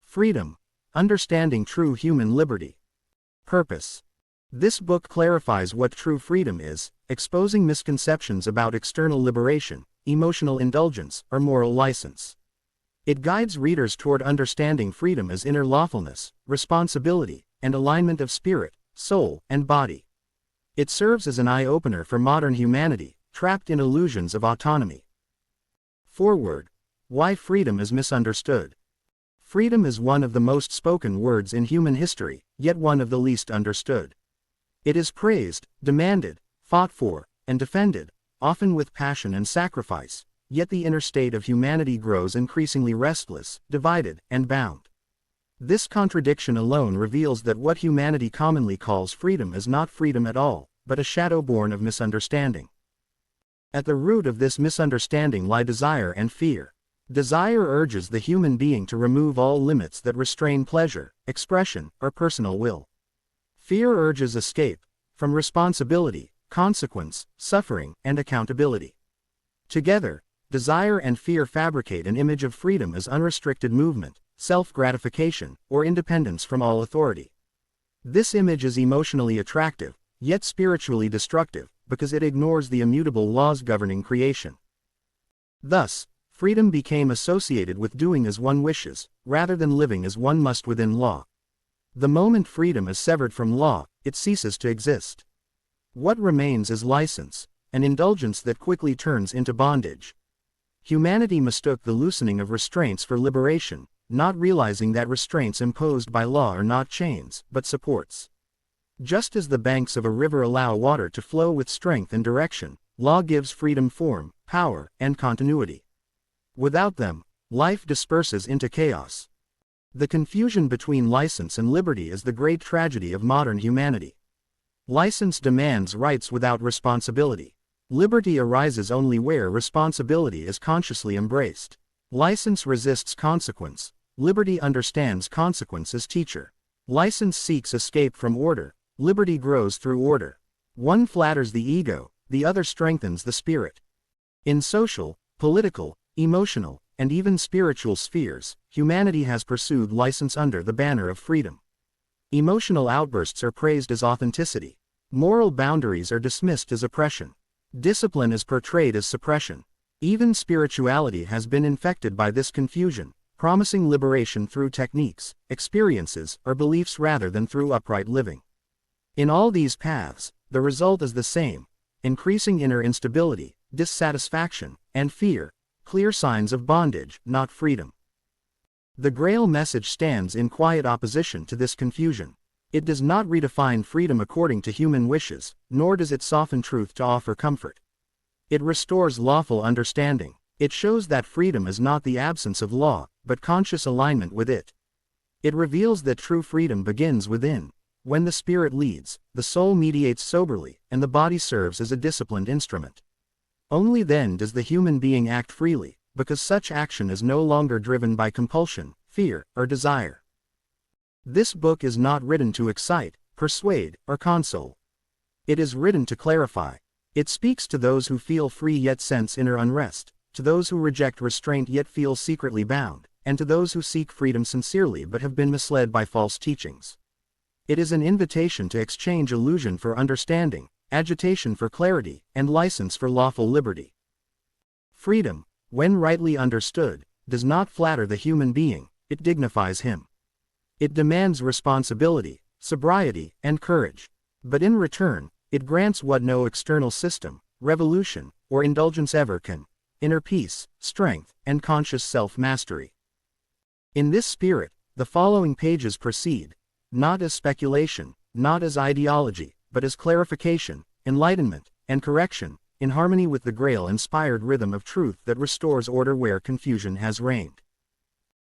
Freedom. Understanding true human liberty. Purpose. This book clarifies what true freedom is, exposing misconceptions about external liberation, emotional indulgence, or moral license. It guides readers toward understanding freedom as inner lawfulness, responsibility, and alignment of spirit, soul, and body. It serves as an eye-opener for modern humanity, trapped in illusions of autonomy. Foreword. Why freedom is misunderstood. Freedom is one of the most spoken words in human history, yet one of the least understood. It is praised, demanded, fought for, and defended, often with passion and sacrifice, yet the inner state of humanity grows increasingly restless, divided, and bound. This contradiction alone reveals that what humanity commonly calls freedom is not freedom at all, but a shadow born of misunderstanding. At the root of this misunderstanding lie desire and fear. Desire urges the human being to remove all limits that restrain pleasure, expression, or personal will. Fear urges escape from responsibility, consequence, suffering, and accountability. Together, desire and fear fabricate an image of freedom as unrestricted movement, self-gratification, or independence from all authority. This image is emotionally attractive, yet spiritually destructive, because it ignores the immutable laws governing creation. Thus, freedom became associated with doing as one wishes, rather than living as one must within law. The moment freedom is severed from law, it ceases to exist. What remains is license, an indulgence that quickly turns into bondage. Humanity mistook the loosening of restraints for liberation, not realizing that restraints imposed by law are not chains, but supports. Just as the banks of a river allow water to flow with strength and direction, law gives freedom form, power, and continuity. Without them, life disperses into chaos. The confusion between license and liberty is the great tragedy of modern humanity. License demands rights without responsibility. Liberty arises only where responsibility is consciously embraced. License resists consequence. Liberty understands consequence as teacher. License seeks escape from order. Liberty grows through order. One flatters the ego, the other strengthens the spirit. In social, political, emotional, and even spiritual spheres, humanity has pursued license under the banner of freedom. Emotional outbursts are praised as authenticity. Moral boundaries are dismissed as oppression. Discipline is portrayed as suppression. Even spirituality has been infected by this confusion, promising liberation through techniques, experiences, or beliefs rather than through upright living. In all these paths, the result is the same: increasing inner instability, dissatisfaction, and fear, clear signs of bondage, not freedom. The Grail Message stands in quiet opposition to this confusion. It does not redefine freedom according to human wishes, nor does it soften truth to offer comfort. It restores lawful understanding. It shows that freedom is not the absence of law, but conscious alignment with it. It reveals that true freedom begins within. When the spirit leads, the soul mediates soberly, and the body serves as a disciplined instrument. Only then does the human being act freely, because such action is no longer driven by compulsion, fear, or desire. This book is not written to excite, persuade, or console. It is written to clarify. It speaks to those who feel free yet sense inner unrest, to those who reject restraint yet feel secretly bound, and to those who seek freedom sincerely but have been misled by false teachings. It is an invitation to exchange illusion for understanding, agitation for clarity, and license for lawful liberty. Freedom, when rightly understood, does not flatter the human being, it dignifies him. It demands responsibility, sobriety, and courage. But in return, it grants what no external system, revolution, or indulgence ever can: inner peace, strength, and conscious self-mastery. In this spirit, the following pages proceed, not as speculation, not as ideology, but as clarification, enlightenment, and correction, in harmony with the Grail-inspired rhythm of truth that restores order where confusion has reigned.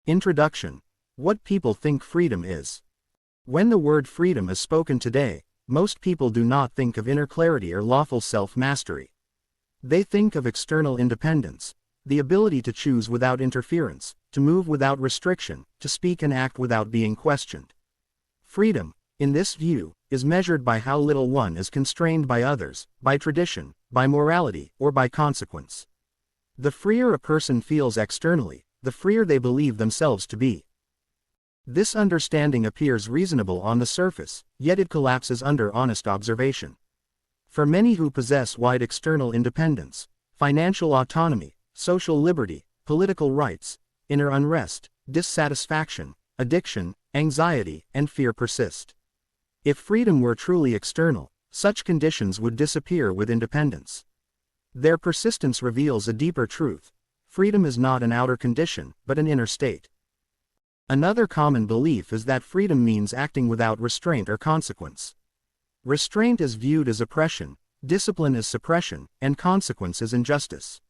Introduction. What people think freedom is. When the word freedom is spoken today, most people do not think of inner clarity or lawful self-mastery. They think of external independence, the ability to choose without interference, to move without restriction, to speak and act without being questioned. Freedom, in this view, is measured by how little one is constrained by others, by tradition, by morality, or by consequence. The freer a person feels externally, the freer they believe themselves to be. This understanding appears reasonable on the surface, yet it collapses under honest observation. For many who possess wide external independence, financial autonomy, social liberty, political rights, inner unrest, dissatisfaction, addiction, anxiety, and fear persist. If freedom were truly external, such conditions would disappear with independence. Their persistence reveals a deeper truth. Freedom is not an outer condition, but an inner state. Another common belief is that freedom means acting without restraint or consequence. Restraint is viewed as oppression, discipline as suppression, and consequence as injustice.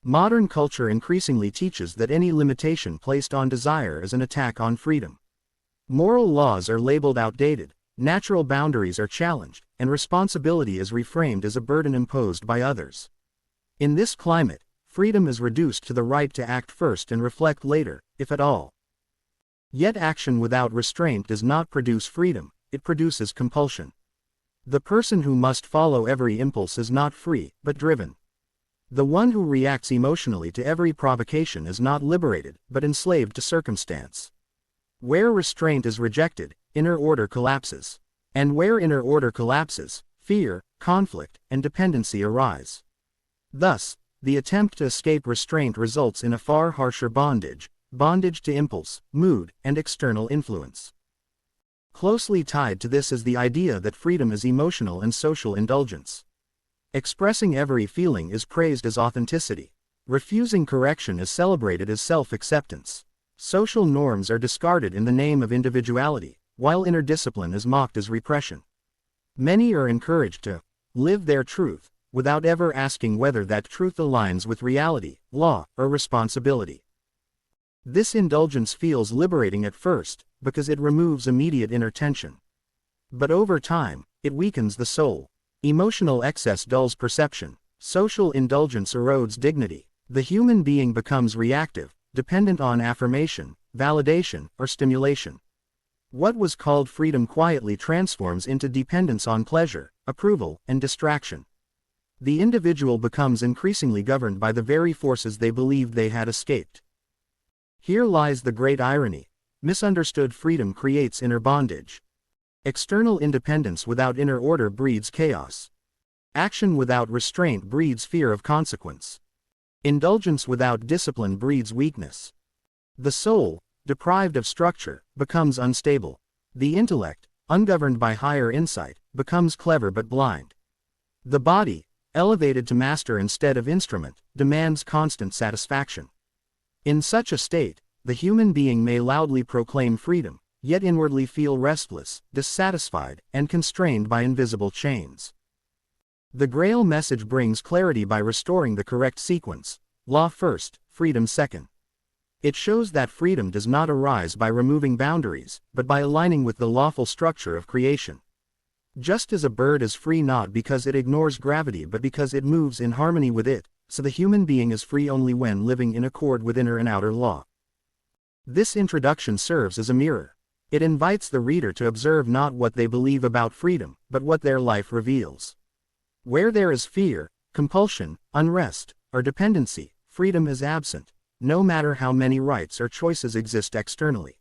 Modern culture increasingly teaches that any limitation placed on desire is an attack on freedom. Moral laws are labeled outdated, natural boundaries are challenged, and responsibility is reframed as a burden imposed by others. In this climate, freedom is reduced to the right to act first and reflect later, if at all. Yet action without restraint does not produce freedom, it produces compulsion. The person who must follow every impulse is not free, but driven. The one who reacts emotionally to every provocation is not liberated, but enslaved to circumstance. Where restraint is rejected, inner order collapses. And where inner order collapses, fear, conflict, and dependency arise. Thus, the attempt to escape restraint results in a far harsher bondage to impulse, mood, and external influence. Closely tied to this is the idea that freedom is emotional and social indulgence. Expressing every feeling is praised as authenticity. Refusing correction is celebrated as self-acceptance. Social norms are discarded in the name of individuality, while inner discipline is mocked as repression. Many are encouraged to live their truth, without ever asking whether that truth aligns with reality, law, or responsibility. This indulgence feels liberating at first, because it removes immediate inner tension. But over time, it weakens the soul. Emotional excess dulls perception. Social indulgence erodes dignity. The human being becomes reactive, dependent on affirmation, validation, or stimulation. What was called freedom quietly transforms into dependence on pleasure, approval, and distraction. The individual becomes increasingly governed by the very forces they believed they had escaped. Here lies the great irony. Misunderstood freedom creates inner bondage. External independence without inner order breeds chaos. Action without restraint breeds fear of consequence. Indulgence without discipline breeds weakness. The soul, deprived of structure, becomes unstable. The intellect, ungoverned by higher insight, becomes clever but blind. The body, elevated to master instead of instrument, demands constant satisfaction. In such a state, the human being may loudly proclaim freedom, yet inwardly feel restless, dissatisfied, and constrained by invisible chains. The Grail Message brings clarity by restoring the correct sequence: law first, freedom second. It shows that freedom does not arise by removing boundaries, but by aligning with the lawful structure of creation. Just as a bird is free not because it ignores gravity but because it moves in harmony with it, so the human being is free only when living in accord with inner and outer law. This introduction serves as a mirror. It invites the reader to observe not what they believe about freedom, but what their life reveals. Where there is fear, compulsion, unrest, or dependency, freedom is absent, no matter how many rights or choices exist externally.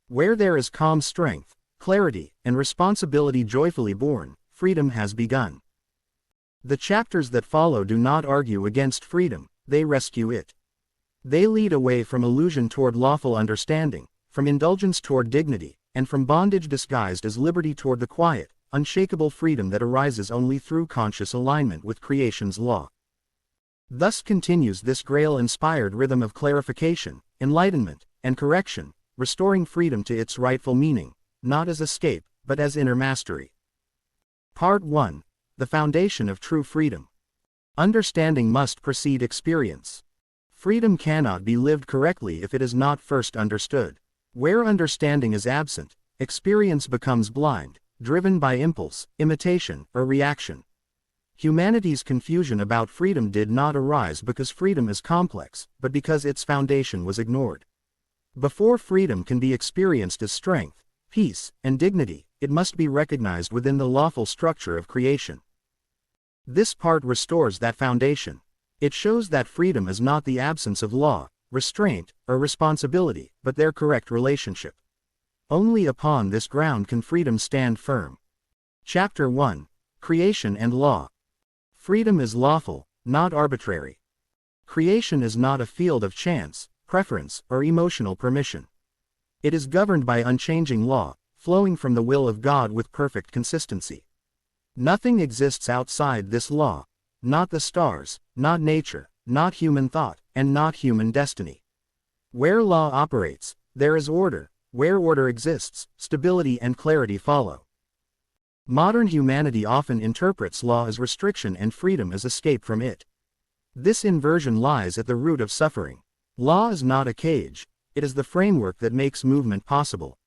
Where there is calm strength, clarity, and responsibility joyfully born, freedom has begun. The chapters that follow do not argue against freedom, they rescue it. They lead away from illusion toward lawful understanding, from indulgence toward dignity, and from bondage disguised as liberty toward the quiet, unshakable freedom that arises only through conscious alignment with creation's law. Thus continues this Grail-inspired rhythm of clarification, enlightenment, and correction, restoring freedom to its rightful meaning, not as escape, but as inner mastery. Part 1. The Foundation of True Freedom. Understanding must precede experience. Freedom cannot be lived correctly if it is not first understood. Where understanding is absent, experience becomes blind, driven by impulse, imitation, or reaction. Humanity's confusion about freedom did not arise because freedom is complex, but because its foundation was ignored. Before freedom can be experienced as strength, peace, and dignity, it must be recognized within the lawful structure of creation. This part restores that foundation. It shows that freedom is not the absence of law, restraint, or responsibility, but their correct relationship. Only upon this ground can freedom stand firm. Chapter 1. Creation and Law. Freedom is lawful, not arbitrary. Creation is not a field of chance, preference, or emotional permission. It is governed by unchanging law, flowing from the will of God with perfect consistency. Nothing exists outside this law. Not the stars, not nature, not human thought, and not human destiny. Where law operates, there is order. Where order exists, stability and clarity follow. Modern humanity often interprets law as restriction and freedom as escape from it. This inversion lies at the root of suffering. Law is not a cage, it is the framework that makes movement possible.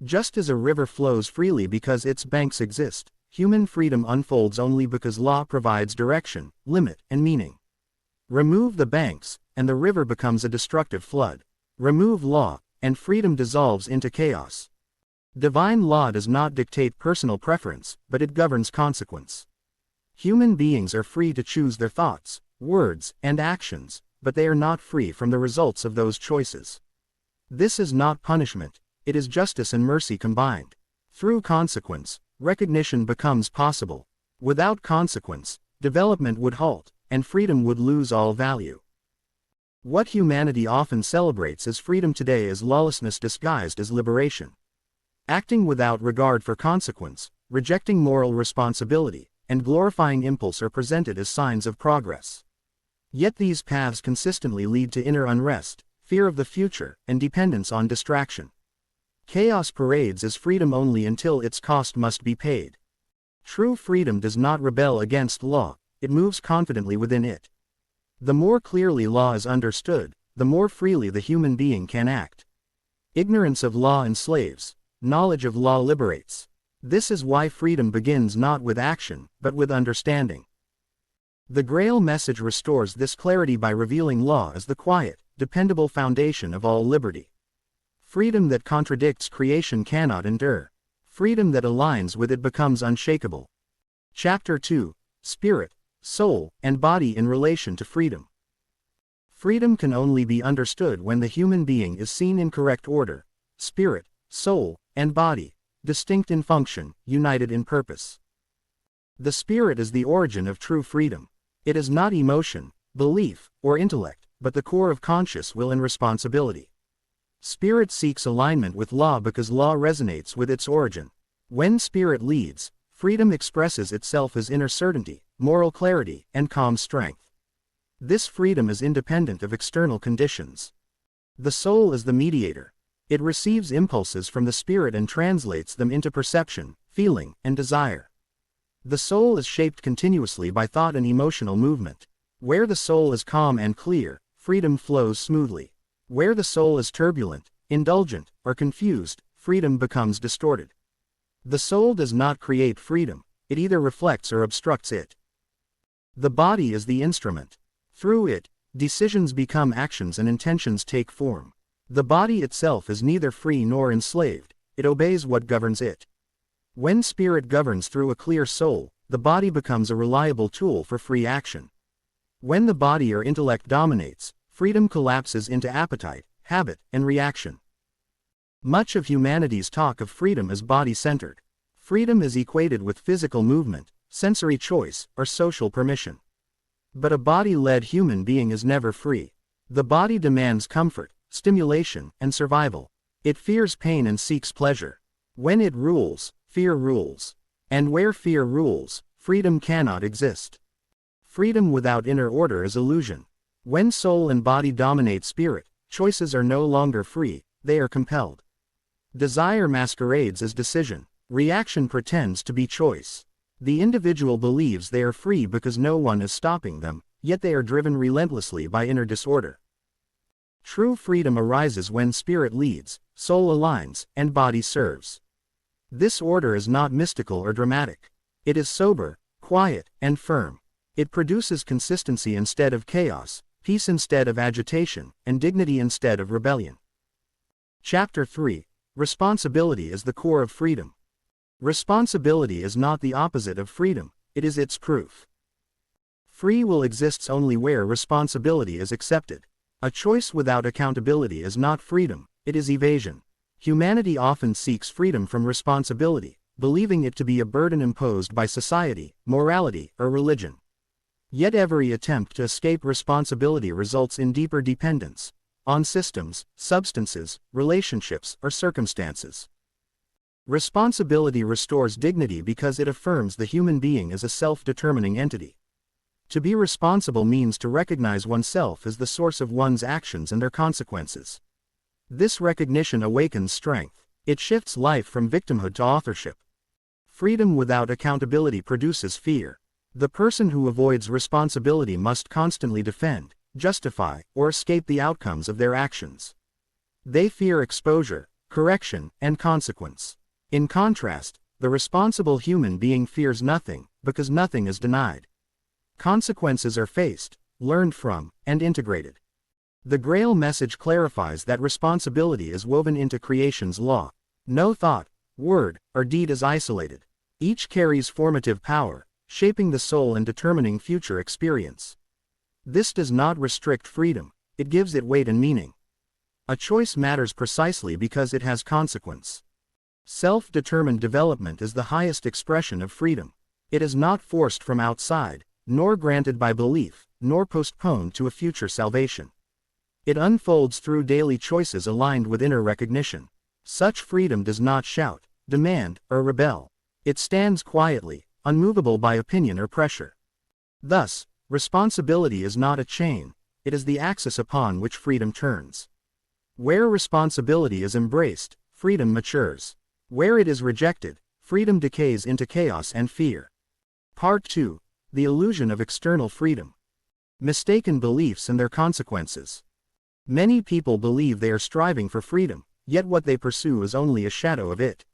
Just as a river flows freely because its banks exist, human freedom unfolds only because law provides direction, limit, and meaning. Remove the banks, and the river becomes a destructive flood. Remove law, and freedom dissolves into chaos. Divine law does not dictate personal preference, but it governs consequence. Human beings are free to choose their thoughts, words, and actions, but they are not free from the results of those choices. This is not punishment, it is justice and mercy combined. Through consequence, recognition becomes possible. Without consequence, development would halt, and freedom would lose all value. What humanity often celebrates as freedom today is lawlessness disguised as liberation. Acting without regard for consequence, rejecting moral responsibility, and glorifying impulse are presented as signs of progress. Yet these paths consistently lead to inner unrest, fear of the future, and dependence on distraction. Chaos parades as freedom only until its cost must be paid. True freedom does not rebel against law, it moves confidently within it. The more clearly law is understood, the more freely the human being can act. Ignorance of law enslaves, knowledge of law liberates. This is why freedom begins not with action, but with understanding. The Grail Message restores this clarity by revealing law as the quiet, dependable foundation of all liberty. Freedom that contradicts creation cannot endure. Freedom that aligns with it becomes unshakable. Chapter 2. Spirit, Soul, and Body in relation to freedom. Freedom can only be understood when the human being is seen in correct order: spirit, soul, and body, distinct in function, united in purpose. The spirit is the origin of true freedom. It is not emotion, belief, or intellect, but the core of conscious will and responsibility. Spirit seeks alignment with law because law resonates with its origin. When spirit leads, freedom expresses itself as inner certainty, moral clarity, and calm strength. This freedom is independent of external conditions. The soul is the mediator. It receives impulses from the spirit and translates them into perception, feeling, and desire. The soul is shaped continuously by thought and emotional movement. Where the soul is calm and clear, freedom flows smoothly. Where the soul is turbulent, indulgent, or confused, freedom becomes distorted. The soul does not create freedom, it either reflects or obstructs it. The body is the instrument. Through it, decisions become actions and intentions take form. The body itself is neither free nor enslaved, it obeys what governs it. When spirit governs through a clear soul, the body becomes a reliable tool for free action. When the body or intellect dominates, freedom collapses into appetite, habit, and reaction. Much of humanity's talk of freedom is body-centered. Freedom is equated with physical movement, sensory choice, or social permission. But a body-led human being is never free. The body demands comfort, stimulation, and survival. It fears pain and seeks pleasure. When it rules, fear rules. And where fear rules, freedom cannot exist. Freedom without inner order is illusion. When soul and body dominate spirit, choices are no longer free, they are compelled. Desire masquerades as decision. Reaction pretends to be choice. The individual believes they are free because no one is stopping them, yet they are driven relentlessly by inner disorder. True freedom arises when spirit leads, soul aligns, and body serves. This order is not mystical or dramatic. It is sober, quiet, and firm. It produces consistency instead of chaos, peace instead of agitation, and dignity instead of rebellion. Chapter 3. Responsibility is the core of freedom. Responsibility is not the opposite of freedom, it is its proof. Free will exists only where responsibility is accepted. A choice without accountability is not freedom, it is evasion. Humanity often seeks freedom from responsibility, believing it to be a burden imposed by society, morality, or religion. Yet every attempt to escape responsibility results in deeper dependence on systems, substances, relationships, or circumstances. Responsibility restores dignity because it affirms the human being as a self-determining entity. To be responsible means to recognize oneself as the source of one's actions and their consequences. This recognition awakens strength. It shifts life from victimhood to authorship. Freedom without accountability produces fear. The person who avoids responsibility must constantly defend, justify, or escape the outcomes of their actions. They fear exposure, correction, and consequence. In contrast, the responsible human being fears nothing, because nothing is denied. Consequences are faced, learned from, and integrated. The Grail Message clarifies that responsibility is woven into creation's law. No thought, word, or deed is isolated. Each carries formative power, shaping the soul and determining future experience. This does not restrict freedom, it gives it weight and meaning. A choice matters precisely because it has consequence. Self-determined development is the highest expression of freedom. It is not forced from outside, nor granted by belief, nor postponed to a future salvation. It unfolds through daily choices aligned with inner recognition. Such freedom does not shout, demand, or rebel. It stands quietly, unmovable by opinion or pressure. Thus, responsibility is not a chain, it is the axis upon which freedom turns. Where responsibility is embraced, freedom matures. Where it is rejected, freedom decays into chaos and fear. Part 2. The Illusion of External Freedom. Mistaken beliefs and their consequences. Many people believe they are striving for freedom, yet what they pursue is only a shadow of it.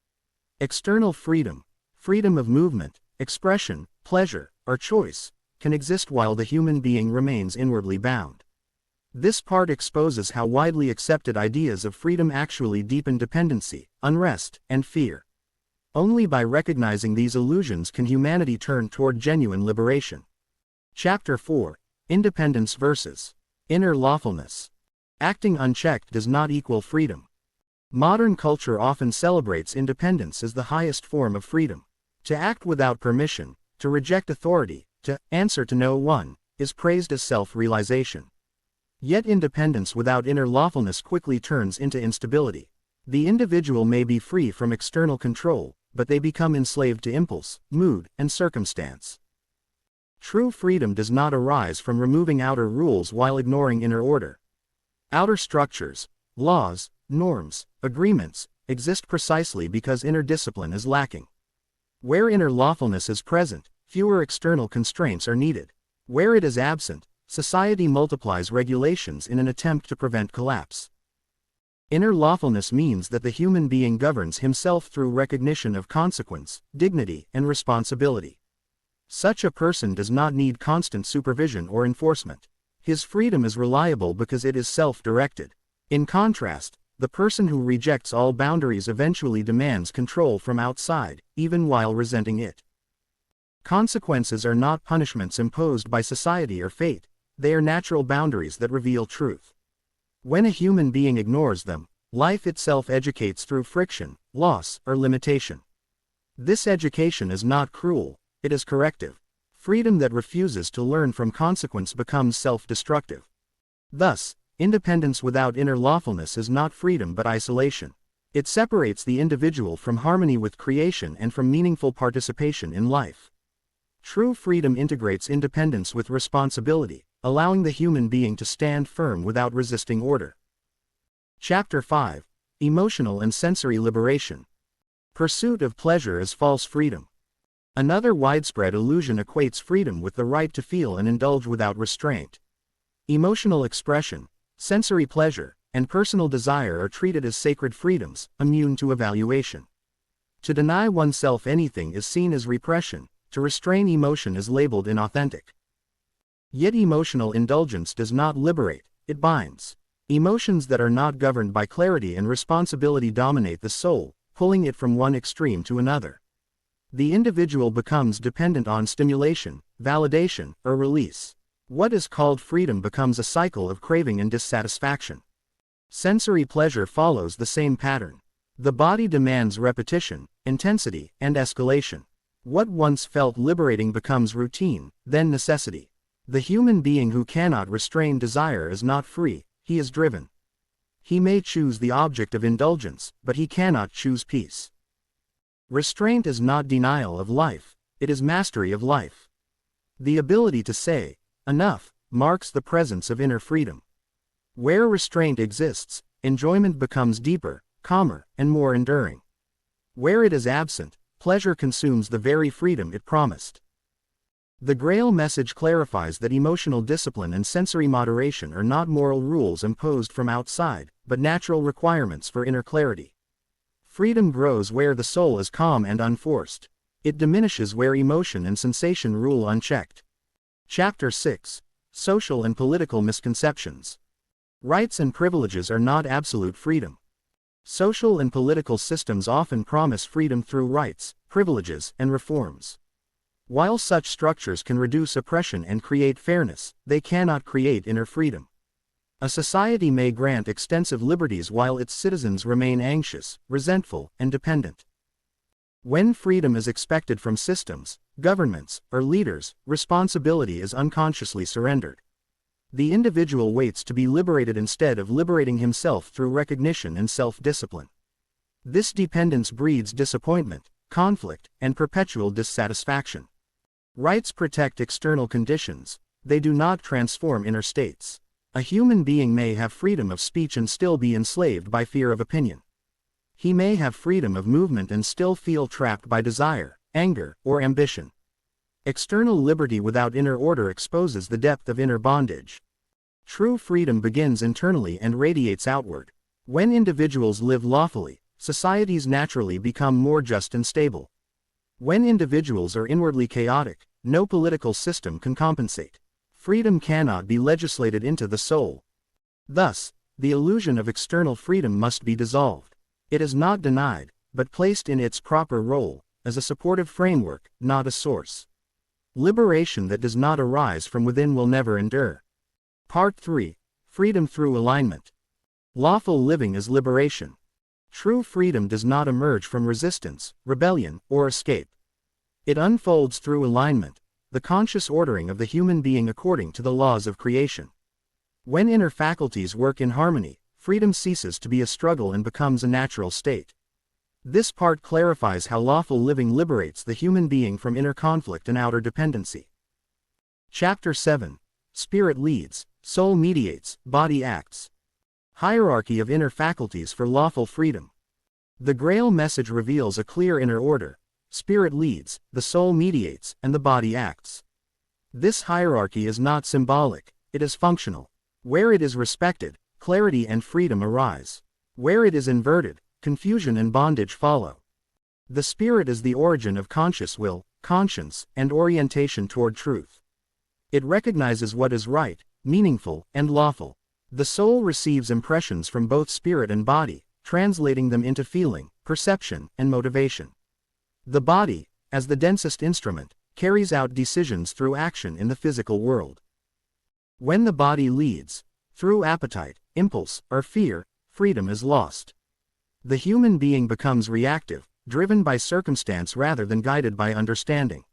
External freedom, freedom of movement, expression, pleasure, or choice, can exist while the human being remains inwardly bound. This part exposes how widely accepted ideas of freedom actually deepen dependency, unrest, and fear. Only by recognizing these illusions can humanity turn toward genuine liberation. Chapter 4. Independence versus inner lawfulness. Acting unchecked does not equal freedom. Modern culture often celebrates independence as the highest form of freedom. To act without permission, to reject authority, to answer to no one, is praised as self-realization. Yet independence without inner lawfulness quickly turns into instability. The individual may be free from external control, but they become enslaved to impulse, mood, and circumstance. True freedom does not arise from removing outer rules while ignoring inner order. Outer structures, laws, norms, agreements, exist precisely because inner discipline is lacking. Where inner lawfulness is present, fewer external constraints are needed. Where it is absent, society multiplies regulations in an attempt to prevent collapse. Inner lawfulness means that the human being governs himself through recognition of consequence, dignity, and responsibility. Such a person does not need constant supervision or enforcement. His freedom is reliable because it is self-directed. In contrast, the person who rejects all boundaries eventually demands control from outside, even while resenting it. Consequences are not punishments imposed by society or fate. They are natural boundaries that reveal truth. When a human being ignores them, life itself educates through friction, loss, or limitation. This education is not cruel, it is corrective. Freedom that refuses to learn from consequence becomes self-destructive. Thus, independence without inner lawfulness is not freedom but isolation. It separates the individual from harmony with creation and from meaningful participation in life. True freedom integrates independence with responsibility, allowing the human being to stand firm without resisting order. Chapter 5. Emotional and Sensory Liberation. Pursuit of pleasure as false freedom. Another widespread illusion equates freedom with the right to feel and indulge without restraint. Emotional expression, sensory pleasure, and personal desire are treated as sacred freedoms, immune to evaluation. To deny oneself anything is seen as repression, to restrain emotion is labeled inauthentic. Yet emotional indulgence does not liberate, it binds. Emotions that are not governed by clarity and responsibility dominate the soul, pulling it from one extreme to another. The individual becomes dependent on stimulation, validation, or release. What is called freedom becomes a cycle of craving and dissatisfaction. Sensory pleasure follows the same pattern. The body demands repetition, intensity, and escalation. What once felt liberating becomes routine, then necessity. The human being who cannot restrain desire is not free, he is driven. He may choose the object of indulgence, but he cannot choose peace. Restraint is not denial of life, it is mastery of life. The ability to say, enough, marks the presence of inner freedom. Where restraint exists, enjoyment becomes deeper, calmer, and more enduring. Where it is absent, pleasure consumes the very freedom it promised. The Grail Message clarifies that emotional discipline and sensory moderation are not moral rules imposed from outside, but natural requirements for inner clarity. Freedom grows where the soul is calm and unforced. It diminishes where emotion and sensation rule unchecked. Chapter 6. Social and Political Misconceptions. Rights and privileges are not absolute freedom. Social and political systems often promise freedom through rights, privileges, and reforms. While such structures can reduce oppression and create fairness, they cannot create inner freedom. A society may grant extensive liberties while its citizens remain anxious, resentful, and dependent. When freedom is expected from systems, governments, or leaders, responsibility is unconsciously surrendered. The individual waits to be liberated instead of liberating himself through recognition and self-discipline. This dependence breeds disappointment, conflict, and perpetual dissatisfaction. Rights protect external conditions, they do not transform inner states. A human being may have freedom of speech and still be enslaved by fear of opinion. He may have freedom of movement and still feel trapped by desire, anger, or ambition. External liberty without inner order exposes the depth of inner bondage. True freedom begins internally and radiates outward. When individuals live lawfully, societies naturally become more just and stable. When individuals are inwardly chaotic, no political system can compensate. Freedom cannot be legislated into the soul. Thus, the illusion of external freedom must be dissolved. It is not denied, but placed in its proper role, as a supportive framework, not a source. Liberation that does not arise from within will never endure. Part 3. Freedom through alignment. Lawful living is liberation. True freedom does not emerge from resistance, rebellion, or escape. It unfolds through alignment, the conscious ordering of the human being according to the laws of creation. When inner faculties work in harmony, freedom ceases to be a struggle and becomes a natural state. This part clarifies how lawful living liberates the human being from inner conflict and outer dependency. Chapter 7. Spirit leads, soul mediates, body acts. Hierarchy of inner faculties for lawful freedom. The Grail Message reveals a clear inner order. Spirit leads, the soul mediates, and the body acts. This hierarchy is not symbolic, it is functional. Where it is respected, clarity and freedom arise. Where it is inverted, confusion and bondage follow. The spirit is the origin of conscious will, conscience, and orientation toward truth. It recognizes what is right, meaningful, and lawful. The soul receives impressions from both spirit and body, translating them into feeling, perception, and motivation. The body, as the densest instrument, carries out decisions through action in the physical world. When the body leads, through appetite, impulse, or fear, freedom is lost. The human being becomes reactive, driven by circumstance rather than guided by understanding.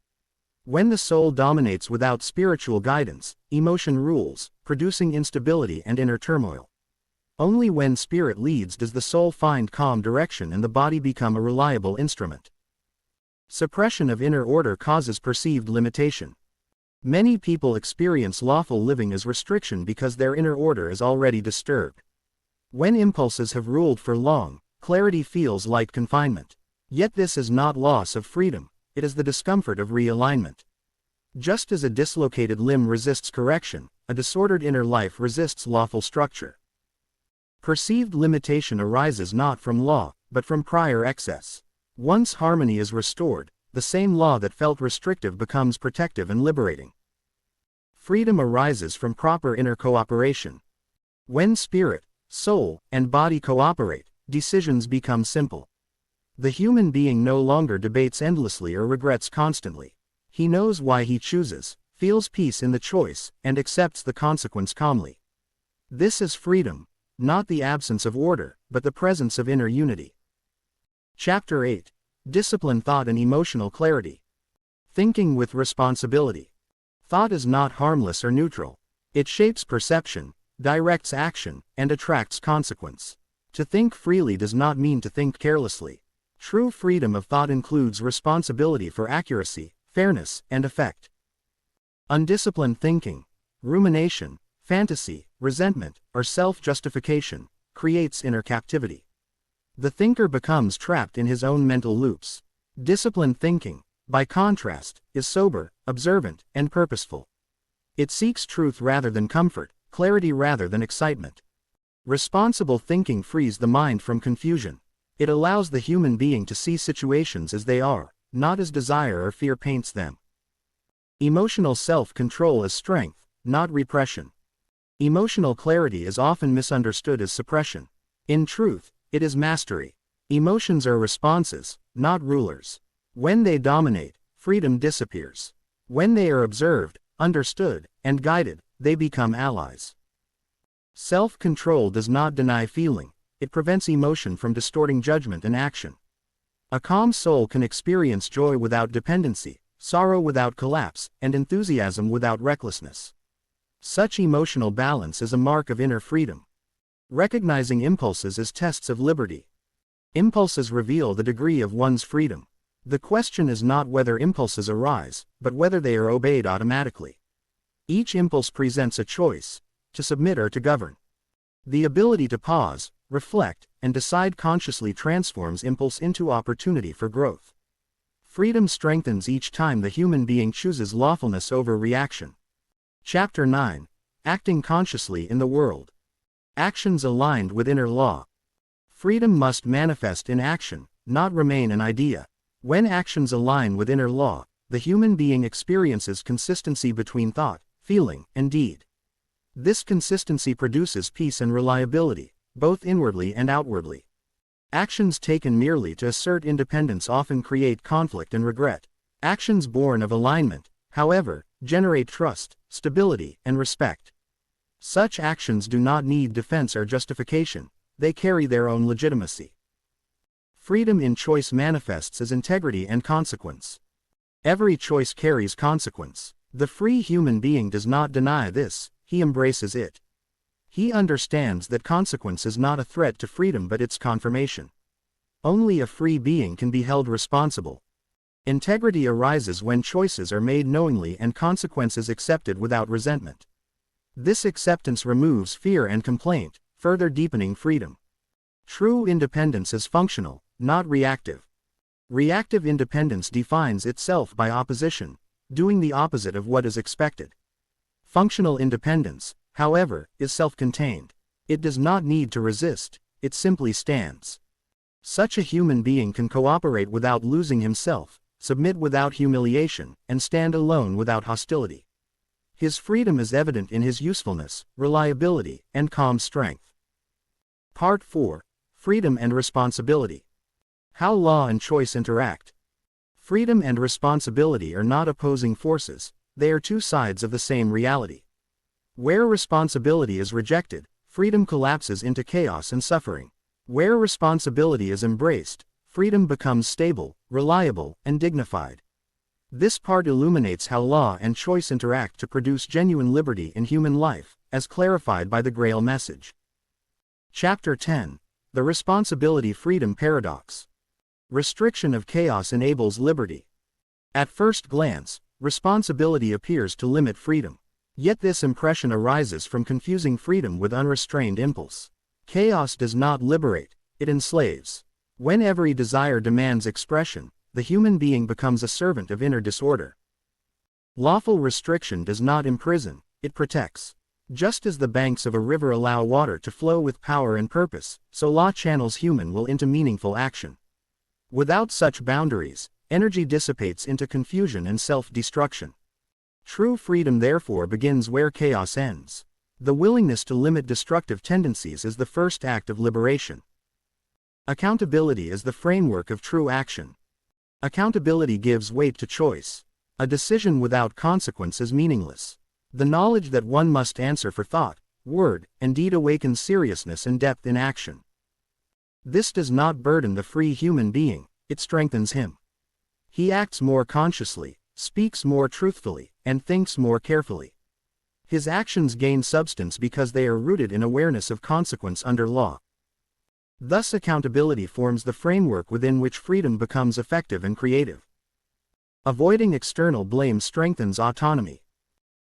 When the soul dominates without spiritual guidance, emotion rules, producing instability and inner turmoil. Only when spirit leads does the soul find calm direction and the body become a reliable instrument. Suppression of inner order causes perceived limitation. Many people experience lawful living as restriction because their inner order is already disturbed. When impulses have ruled for long, clarity feels like confinement. Yet this is not loss of freedom, it is the discomfort of realignment. Just as a dislocated limb resists correction, a disordered inner life resists lawful structure. Perceived limitation arises not from law, but from prior excess. Once harmony is restored, the same law that felt restrictive becomes protective and liberating. Freedom arises from proper inner cooperation. When spirit, soul, and body cooperate, decisions become simple. The human being no longer debates endlessly or regrets constantly. He knows why he chooses, feels peace in the choice, and accepts the consequence calmly. This is freedom, not the absence of order, but the presence of inner unity. Chapter 8. Discipline Thought and Emotional Clarity. Thinking with Responsibility. Thought is not harmless or neutral. It shapes perception, directs action, and attracts consequence. To think freely does not mean to think carelessly. True freedom of thought includes responsibility for accuracy, fairness, and effect. Undisciplined thinking, rumination, fantasy, resentment, or self-justification, creates inner captivity. The thinker becomes trapped in his own mental loops. Disciplined thinking, by contrast, is sober, observant, and purposeful. It seeks truth rather than comfort, clarity rather than excitement. Responsible thinking frees the mind from confusion. It allows the human being to see situations as they are, not as desire or fear paints them. Emotional self-control is strength, not repression. Emotional clarity is often misunderstood as suppression. In truth, it is mastery. Emotions are responses, not rulers. When they dominate, freedom disappears. When they are observed, understood, and guided, they become allies. Self-control does not deny feeling, it prevents emotion from distorting judgment and action. A calm soul can experience joy without dependency, sorrow without collapse, and enthusiasm without recklessness. Such emotional balance is a mark of inner freedom. Recognizing impulses as tests of liberty. Impulses reveal the degree of one's freedom. The question is not whether impulses arise, but whether they are obeyed automatically. Each impulse presents a choice, to submit or to govern. The ability to pause, reflect, and decide consciously transforms impulse into opportunity for growth. Freedom strengthens each time the human being chooses lawfulness over reaction. Chapter 9. Acting Consciously in the World. Actions aligned with inner law. Freedom must manifest in action, not remain an idea. When actions align with inner law, the human being experiences consistency between thought, feeling, and deed. This consistency produces peace and reliability, both inwardly and outwardly. Actions taken merely to assert independence often create conflict and regret. Actions born of alignment, however, generate trust, stability, and respect. Such actions do not need defense or justification, they carry their own legitimacy. Freedom in choice manifests as integrity and consequence. Every choice carries consequence. The free human being does not deny this, he embraces it. He understands that consequence is not a threat to freedom but its confirmation. Only a free being can be held responsible. Integrity arises when choices are made knowingly and consequences accepted without resentment. This acceptance removes fear and complaint, further deepening freedom. True independence is functional, not reactive. Reactive independence defines itself by opposition, doing the opposite of what is expected. Functional independence, however, is self-contained. It does not need to resist, it simply stands. Such a human being can cooperate without losing himself, submit without humiliation, and stand alone without hostility. His freedom is evident in his usefulness, reliability, and calm strength. Part 4. Freedom and Responsibility. How law and choice interact. Freedom and responsibility are not opposing forces, they are two sides of the same reality. Where responsibility is rejected, freedom collapses into chaos and suffering. Where responsibility is embraced, freedom becomes stable, reliable, and dignified. This part illuminates how law and choice interact to produce genuine liberty in human life, as clarified by the Grail Message. Chapter 10. The Responsibility-Freedom Paradox. Restriction of chaos enables liberty. At first glance, responsibility appears to limit freedom. Yet this impression arises from confusing freedom with unrestrained impulse. Chaos does not liberate, it enslaves. When every desire demands expression, the human being becomes a servant of inner disorder. Lawful restriction does not imprison, it protects. Just as the banks of a river allow water to flow with power and purpose, so law channels human will into meaningful action. Without such boundaries, energy dissipates into confusion and self-destruction. True freedom therefore begins where chaos ends. The willingness to limit destructive tendencies is the first act of liberation. Accountability is the framework of true action. Accountability gives weight to choice. A decision without consequence is meaningless. The knowledge that one must answer for thought, word, and deed awakens seriousness and depth in action. This does not burden the free human being, it strengthens him. He acts more consciously, speaks more truthfully, and thinks more carefully. His actions gain substance because they are rooted in awareness of consequence under law. Thus accountability forms the framework within which freedom becomes effective and creative. Avoiding external blame strengthens autonomy.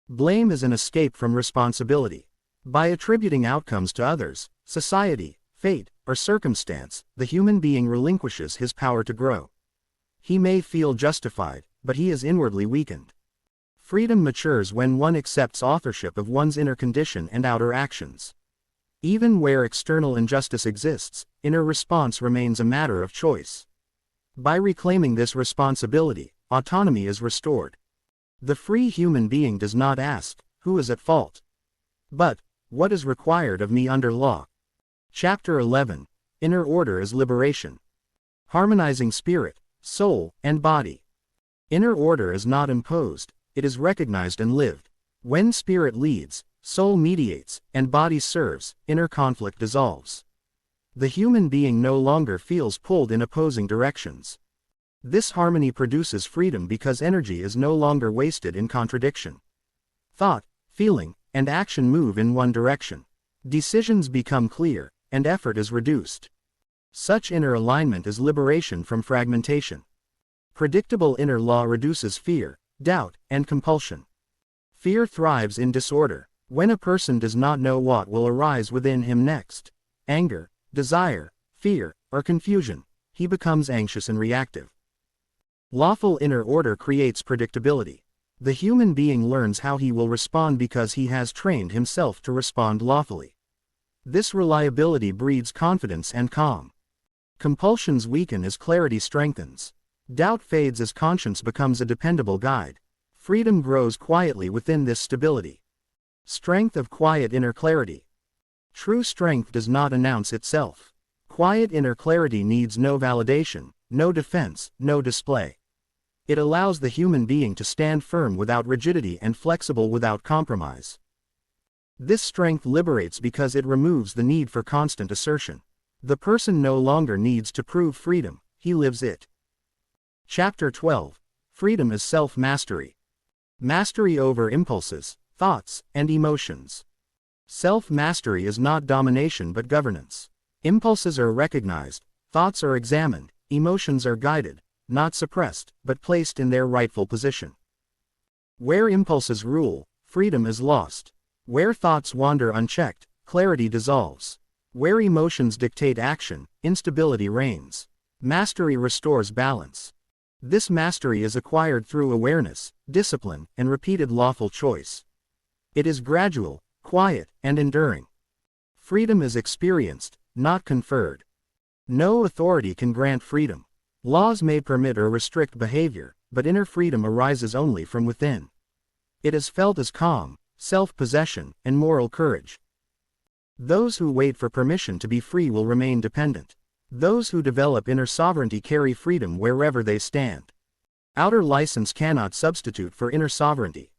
Blame is an escape from responsibility. By attributing outcomes to others, society, fate, or circumstance, the human being relinquishes his power to grow. He may feel justified, but he is inwardly weakened. Freedom matures when one accepts authorship of one's inner condition and outer actions. Even where external injustice exists, inner response remains a matter of choice. By reclaiming this responsibility, autonomy is restored. The free human being does not ask, "Who is at fault?" but, "What is required of me under law?" Chapter 11. Inner Order is Liberation. Harmonizing spirit, soul, and body. Inner order is not imposed, it is recognized and lived. When spirit leads, soul mediates, and body serves, inner conflict dissolves. The human being no longer feels pulled in opposing directions. This harmony produces freedom because energy is no longer wasted in contradiction. Thought, feeling, and action move in one direction. Decisions become clear, and effort is reduced. Such inner alignment is liberation from fragmentation. Predictable inner law reduces fear, doubt, and compulsion. Fear thrives in disorder. When a person does not know what will arise within him next, anger, desire, fear, or confusion, he becomes anxious and reactive. Lawful inner order creates predictability. The human being learns how he will respond because he has trained himself to respond lawfully. This reliability breeds confidence and calm. Compulsions weaken as clarity strengthens. Doubt fades as conscience becomes a dependable guide. Freedom grows quietly within this stability. Strength of quiet inner clarity. True strength does not announce itself. Quiet inner clarity needs no validation, no defense, no display. It allows the human being to stand firm without rigidity and flexible without compromise. This strength liberates because it removes the need for constant assertion. The person no longer needs to prove freedom, he lives it. Chapter 12. Freedom is self-mastery. Mastery over impulses, thoughts, and emotions. Self-mastery is not domination but governance. Impulses are recognized, thoughts are examined, emotions are guided, not suppressed, but placed in their rightful position. Where impulses rule, freedom is lost. Where thoughts wander unchecked, clarity dissolves. Where emotions dictate action, instability reigns. Mastery restores balance. This mastery is acquired through awareness, discipline, and repeated lawful choice. It is gradual, quiet, and enduring. Freedom is experienced, not conferred. No authority can grant freedom. Laws may permit or restrict behavior, but inner freedom arises only from within. It is felt as calm, self-possession, and moral courage. Those who wait for permission to be free will remain dependent. Those who develop inner sovereignty carry freedom wherever they stand. Outer license cannot substitute for inner sovereignty.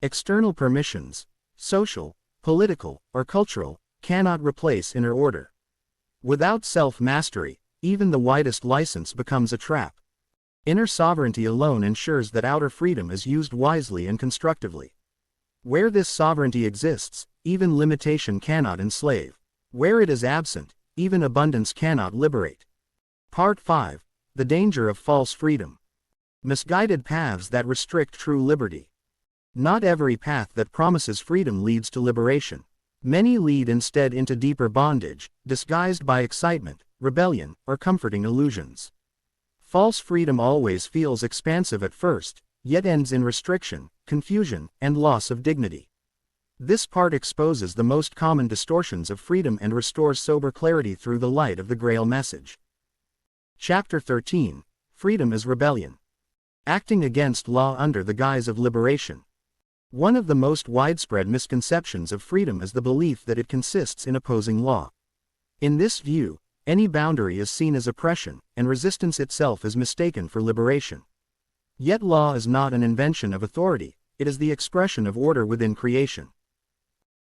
External permissions, social, political, or cultural, cannot replace inner order. Without self-mastery, even the widest license becomes a trap. Inner sovereignty alone ensures that outer freedom is used wisely and constructively. Where this sovereignty exists, even limitation cannot enslave. Where it is absent, even abundance cannot liberate. Part 5. The Danger of False Freedom. Misguided paths that restrict true liberty. Not every path that promises freedom leads to liberation. Many lead instead into deeper bondage, disguised by excitement, rebellion, or comforting illusions. False freedom always feels expansive at first, yet ends in restriction, confusion, and loss of dignity. This part exposes the most common distortions of freedom and restores sober clarity through the light of the Grail Message. Chapter 13. Freedom is Rebellion. Acting against law under the guise of liberation. One of the most widespread misconceptions of freedom is the belief that it consists in opposing law. In this view, any boundary is seen as oppression, and resistance itself is mistaken for liberation. Yet law is not an invention of authority, it is the expression of order within creation.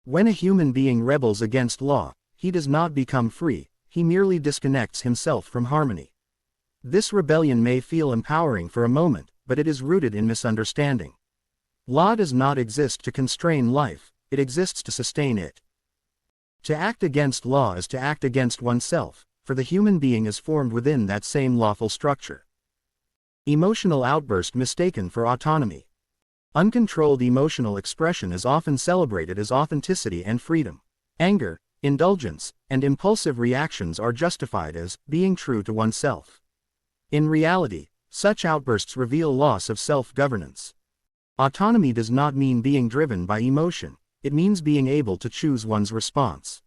When a human being rebels against law, he does not become free, he merely disconnects himself from harmony. This rebellion may feel empowering for a moment, but it is rooted in misunderstanding. Law does not exist to constrain life, it exists to sustain it. To act against law is to act against oneself, for the human being is formed within that same lawful structure. Emotional outburst mistaken for autonomy. Uncontrolled emotional expression is often celebrated as authenticity and freedom. Anger, indulgence, and impulsive reactions are justified as being true to oneself. In reality, such outbursts reveal loss of self-governance. Autonomy does not mean being driven by emotion, it means being able to choose one's response.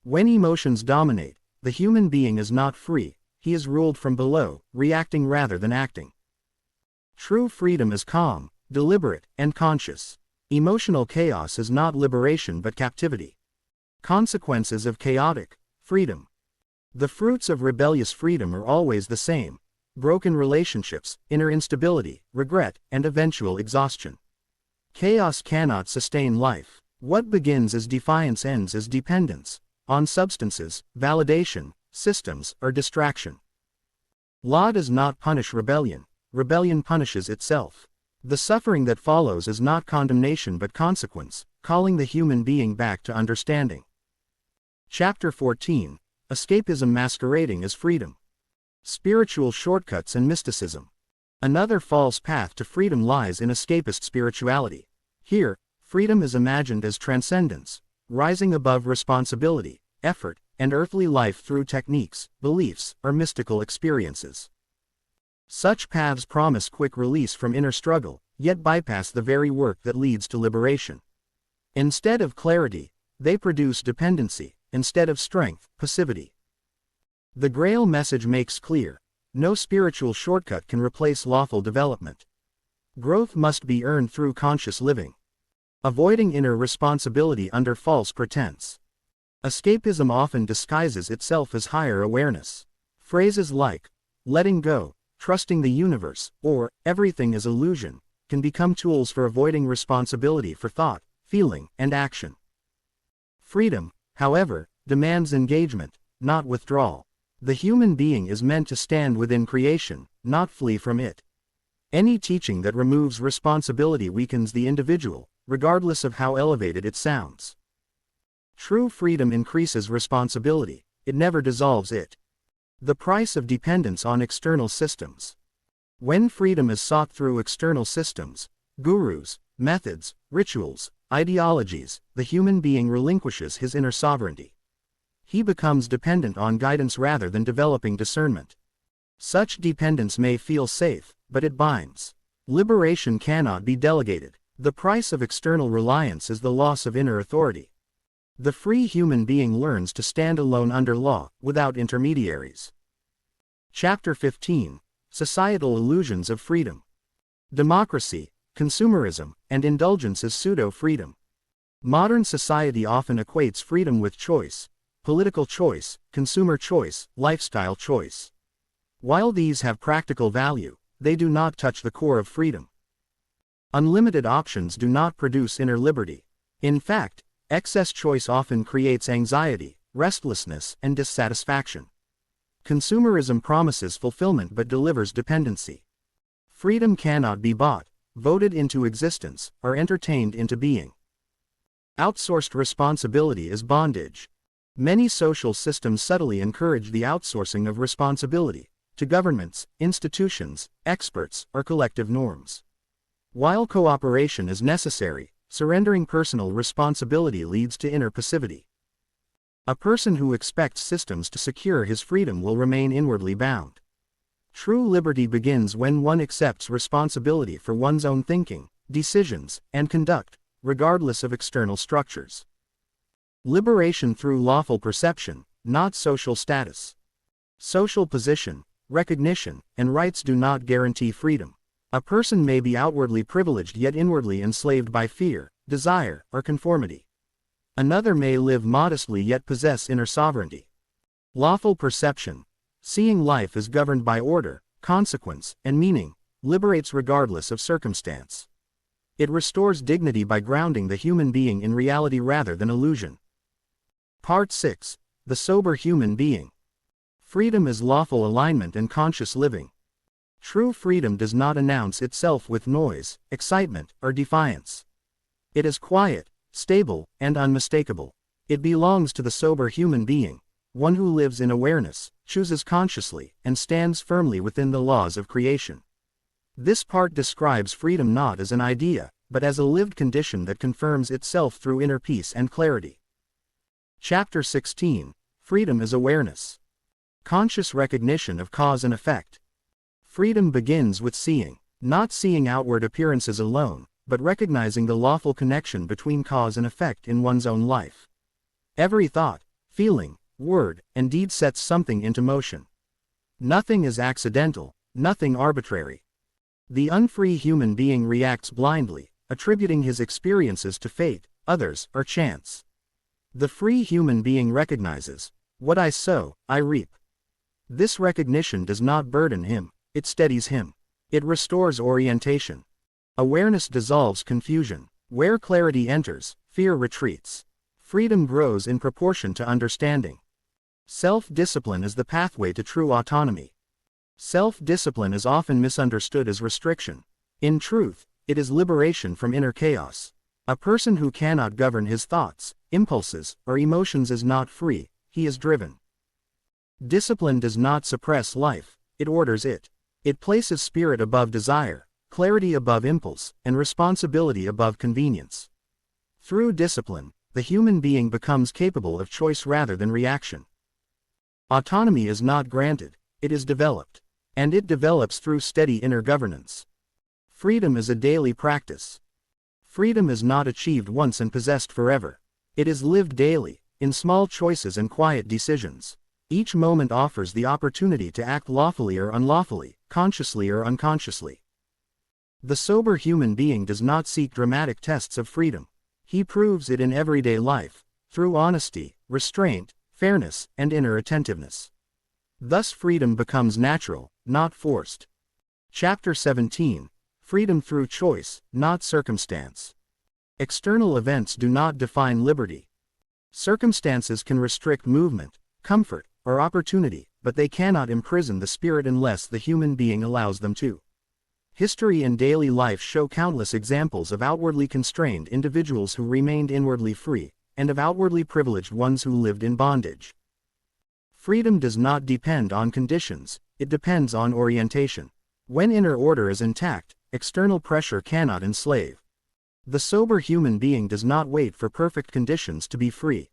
When emotions dominate, the human being is not free, he is ruled from below, reacting rather than acting. True freedom is calm, deliberate, and conscious. Emotional chaos is not liberation but captivity. Consequences of chaotic freedom. The fruits of rebellious freedom are always the same: broken relationships, inner instability, regret, and eventual exhaustion. Chaos cannot sustain life. What begins as defiance ends as dependence on substances, validation, systems, or distraction. Law does not punish rebellion, rebellion punishes itself. The suffering that follows is not condemnation but consequence, calling the human being back to understanding. Chapter 14. Escapism masquerading as freedom. Spiritual shortcuts and mysticism. Another false path to freedom lies in escapist spirituality. Here, freedom is imagined as transcendence, rising above responsibility, effort, and earthly life through techniques, beliefs, or mystical experiences. Such paths promise quick release from inner struggle, yet bypass the very work that leads to liberation. Instead of clarity, they produce dependency; instead of strength, passivity. The Grail Message makes clear: no spiritual shortcut can replace lawful development. Growth must be earned through conscious living. Avoiding inner responsibility under false pretense. Escapism often disguises itself as higher awareness. Phrases like letting go, trusting the universe, or everything is illusion, can become tools for avoiding responsibility for thought, feeling, and action. Freedom, however, demands engagement, not withdrawal. The human being is meant to stand within creation, not flee from it. Any teaching that removes responsibility weakens the individual, regardless of how elevated it sounds. True freedom increases responsibility, it never dissolves it. The price of dependence on external systems. When freedom is sought through external systems, gurus, methods, rituals, ideologies, the human being relinquishes his inner sovereignty. He becomes dependent on guidance rather than developing discernment. Such dependence may feel safe, but it binds. Liberation cannot be delegated. The price of external reliance is the loss of inner authority. The free human being learns to stand alone under law, without intermediaries. Chapter 15. Societal illusions of freedom. Democracy, consumerism, and indulgence as pseudo-freedom. Modern society often equates freedom with choice: political choice, consumer choice, lifestyle choice. While these have practical value, they do not touch the core of freedom. Unlimited options do not produce inner liberty. In fact, excess choice often creates anxiety, restlessness, and dissatisfaction. Consumerism promises fulfillment but delivers dependency. Freedom cannot be bought, voted into existence, or entertained into being. Outsourced responsibility is bondage. Many social systems subtly encourage the outsourcing of responsibility to governments, institutions, experts, or collective norms. While cooperation is necessary, surrendering personal responsibility leads to inner passivity. A person who expects systems to secure his freedom will remain inwardly bound. True liberty begins when one accepts responsibility for one's own thinking, decisions, and conduct, regardless of external structures. Liberation through lawful perception, not social status. Social position, recognition, and rights do not guarantee freedom. A person may be outwardly privileged yet inwardly enslaved by fear, desire, or conformity. Another may live modestly yet possess inner sovereignty. Lawful perception, seeing life as governed by order, consequence, and meaning, liberates regardless of circumstance. It restores dignity by grounding the human being in reality rather than illusion. Part 6. The Sober Human Being. Freedom is lawful alignment and conscious living. True freedom does not announce itself with noise, excitement, or defiance. It is quiet, stable, and unmistakable. It belongs to the sober human being, one who lives in awareness, chooses consciously, and stands firmly within the laws of creation. This part describes freedom not as an idea, but as a lived condition that confirms itself through inner peace and clarity. Chapter 16. Freedom is awareness. Conscious recognition of cause and effect. Freedom begins with seeing, not seeing outward appearances alone, but recognizing the lawful connection between cause and effect in one's own life. Every thought, feeling, word, and deed sets something into motion. Nothing is accidental, nothing arbitrary. The unfree human being reacts blindly, attributing his experiences to fate, others, or chance. The free human being recognizes, "What I sow, I reap." This recognition does not burden him, it steadies him. It restores orientation. Awareness dissolves confusion. Where clarity enters, fear retreats. Freedom grows in proportion to understanding. Self-discipline is the pathway to true autonomy. Self-discipline is often misunderstood as restriction. In truth, it is liberation from inner chaos. A person who cannot govern his thoughts, impulses, or emotions is not free, he is driven. Discipline does not suppress life, it orders it. It places spirit above desire, clarity above impulse, and responsibility above convenience. Through discipline, the human being becomes capable of choice rather than reaction. Autonomy is not granted, it is developed. And it develops through steady inner governance. Freedom is a daily practice. Freedom is not achieved once and possessed forever. It is lived daily, in small choices and quiet decisions. Each moment offers the opportunity to act lawfully or unlawfully, consciously or unconsciously. The sober human being does not seek dramatic tests of freedom. He proves it in everyday life, through honesty, restraint, fairness, and inner attentiveness. Thus freedom becomes natural, not forced. Chapter 17. Freedom through choice, not circumstance. External events do not define liberty. Circumstances can restrict movement, comfort, or opportunity, but they cannot imprison the spirit unless the human being allows them to. History and daily life show countless examples of outwardly constrained individuals who remained inwardly free, and of outwardly privileged ones who lived in bondage. Freedom does not depend on conditions, it depends on orientation. When inner order is intact, external pressure cannot enslave. The sober human being does not wait for perfect conditions to be free.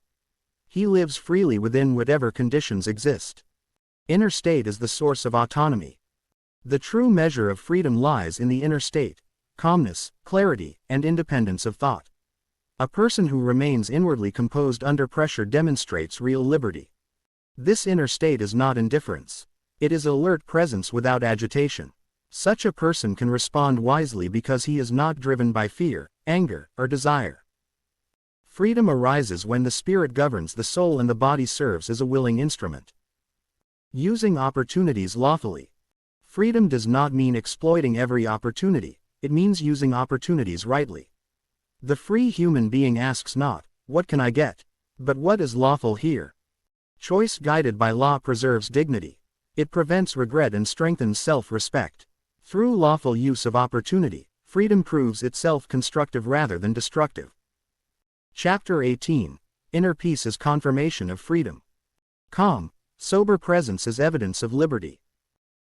He lives freely within whatever conditions exist. Inner state is the source of autonomy. The true measure of freedom lies in the inner state, calmness, clarity, and independence of thought. A person who remains inwardly composed under pressure demonstrates real liberty. This inner state is not indifference. It is alert presence without agitation. Such a person can respond wisely because he is not driven by fear, anger, or desire. Freedom arises when the spirit governs the soul and the body serves as a willing instrument. Using opportunities lawfully. Freedom does not mean exploiting every opportunity, it means using opportunities rightly. The free human being asks not, "What can I get?" but "What is lawful here?" Choice guided by law preserves dignity. It prevents regret and strengthens self-respect. Through lawful use of opportunity, freedom proves itself constructive rather than destructive. Chapter 18. Inner peace is confirmation of freedom. Calm, sober presence is evidence of liberty.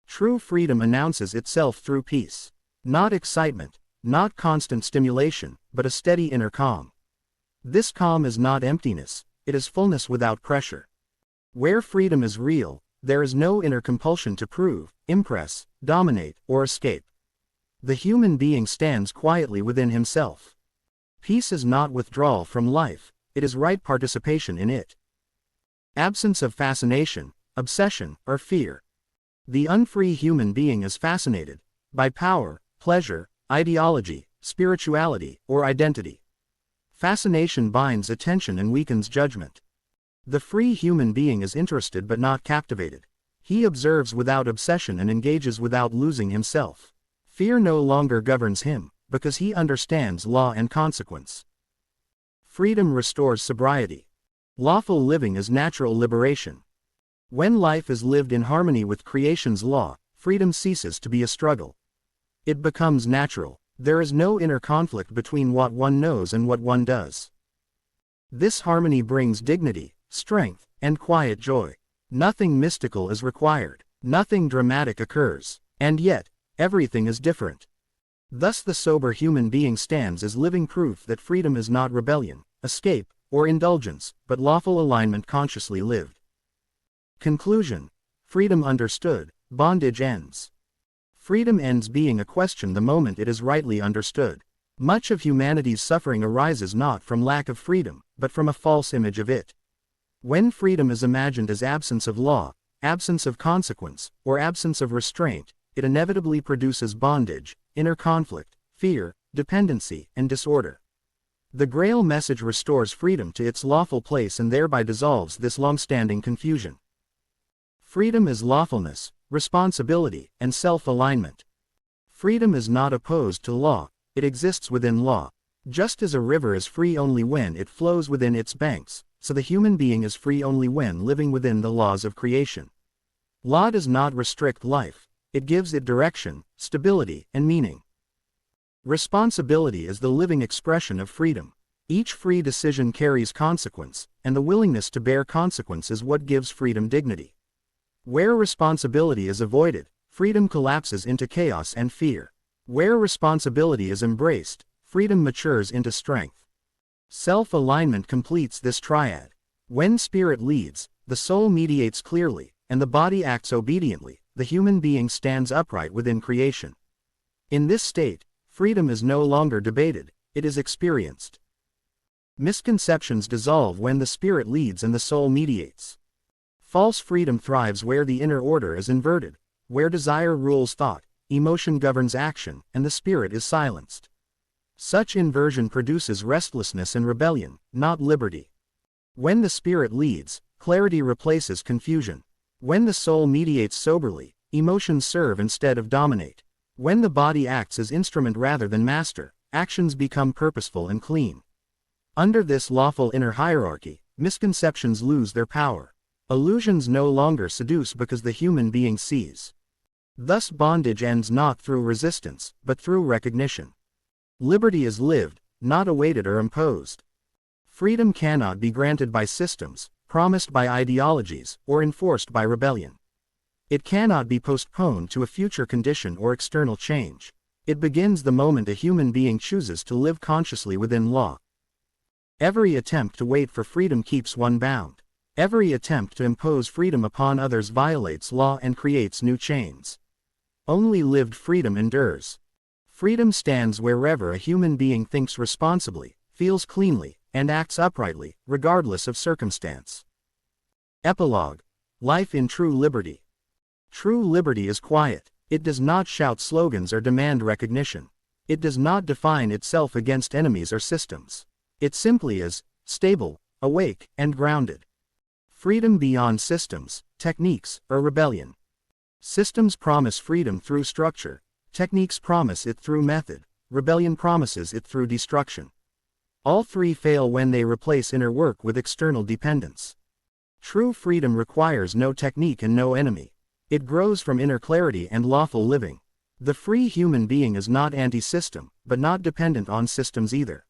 True freedom announces itself through peace. Not excitement, not constant stimulation, but a steady inner calm. This calm is not emptiness, it is fullness without pressure. Where freedom is real, there is no inner compulsion to prove, impress, dominate, or escape. The human being stands quietly within himself. Peace is not withdrawal from life, it is right participation in it. Absence of fascination, obsession, or fear. The unfree human being is fascinated by power, pleasure, ideology, spirituality, or identity. Fascination binds attention and weakens judgment. The free human being is interested but not captivated. He observes without obsession and engages without losing himself. Fear no longer governs him, because he understands law and consequence. Freedom restores sobriety. Lawful living is natural liberation. When life is lived in harmony with creation's law, freedom ceases to be a struggle. It becomes natural. There is no inner conflict between what one knows and what one does. This harmony brings dignity, strength, and quiet joy. Nothing mystical is required. Nothing dramatic occurs. And yet, everything is different. Thus the sober human being stands as living proof that freedom is not rebellion, escape, or indulgence, but lawful alignment consciously lived. Conclusion. Freedom understood, bondage ends. Freedom ends being a question the moment it is rightly understood. Much of humanity's suffering arises not from lack of freedom, but from a false image of it. When freedom is imagined as absence of law, absence of consequence, or absence of restraint, it inevitably produces bondage, inner conflict, fear, dependency, and disorder. The Grail Message restores freedom to its lawful place and thereby dissolves this long-standing confusion. Freedom is lawfulness, responsibility, and self-alignment. Freedom is not opposed to law, it exists within law. Just as a river is free only when it flows within its banks, so the human being is free only when living within the laws of creation. Law does not restrict life, it gives it direction, stability, and meaning. Responsibility is the living expression of freedom. Each free decision carries consequence, and the willingness to bear consequence is what gives freedom dignity. Where responsibility is avoided, freedom collapses into chaos and fear. Where responsibility is embraced, freedom matures into strength. Self-alignment completes this triad. When spirit leads, the soul mediates clearly, and the body acts obediently, the human being stands upright within creation. In this state, freedom is no longer debated, it is experienced. Misconceptions dissolve when the spirit leads and the soul mediates. False freedom thrives where the inner order is inverted, where desire rules thought, emotion governs action, and the spirit is silenced. Such inversion produces restlessness and rebellion, not liberty. When the spirit leads, clarity replaces confusion. When the soul mediates soberly, emotions serve instead of dominate. When the body acts as instrument rather than master, actions become purposeful and clean. Under this lawful inner hierarchy, misconceptions lose their power. Illusions no longer seduce because the human being sees. Thus bondage ends not through resistance, but through recognition. Liberty is lived, not awaited or imposed. Freedom cannot be granted by systems, promised by ideologies, or enforced by rebellion. It cannot be postponed to a future condition or external change. It begins the moment a human being chooses to live consciously within law. Every attempt to wait for freedom keeps one bound. Every attempt to impose freedom upon others violates law and creates new chains. Only lived freedom endures. Freedom stands wherever a human being thinks responsibly, feels cleanly, and acts uprightly, regardless of circumstance. Epilogue. Life in true liberty. True liberty is quiet. It does not shout slogans or demand recognition. It does not define itself against enemies or systems. It simply is, stable, awake, and grounded. Freedom beyond systems, techniques, or rebellion. Systems promise freedom through structure, techniques promise it through method, rebellion promises it through destruction. All three fail when they replace inner work with external dependence. True freedom requires no technique and no enemy. It grows from inner clarity and lawful living. The free human being is not anti-system, but not dependent on systems either.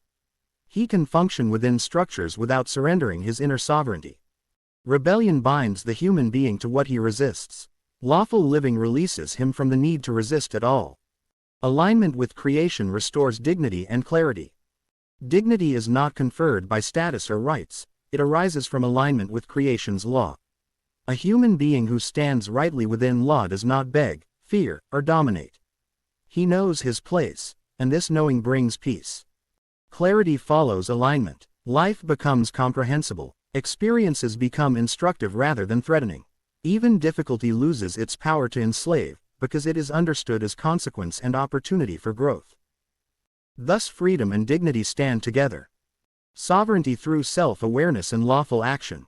He can function within structures without surrendering his inner sovereignty. Rebellion binds the human being to what he resists. Lawful living releases him from the need to resist at all. Alignment with creation restores dignity and clarity. Dignity is not conferred by status or rights, it arises from alignment with creation's law. A human being who stands rightly within law does not beg, fear, or dominate. He knows his place, and this knowing brings peace. Clarity follows alignment. Life becomes comprehensible. Experiences become instructive rather than threatening. Even difficulty loses its power to enslave, because it is understood as consequence and opportunity for growth. Thus freedom and dignity stand together. Sovereignty through self-awareness and lawful action.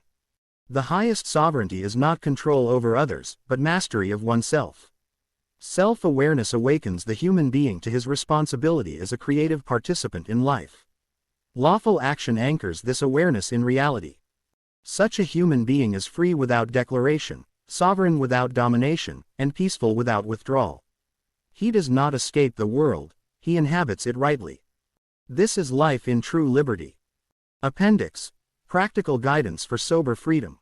The highest sovereignty is not control over others, but mastery of oneself. Self-awareness awakens the human being to his responsibility as a creative participant in life. Lawful action anchors this awareness in reality. Such a human being is free without declaration, sovereign without domination, and peaceful without withdrawal. He does not escape the world, he inhabits it rightly. This is life in true liberty. Appendix: Practical Guidance for Sober Freedom.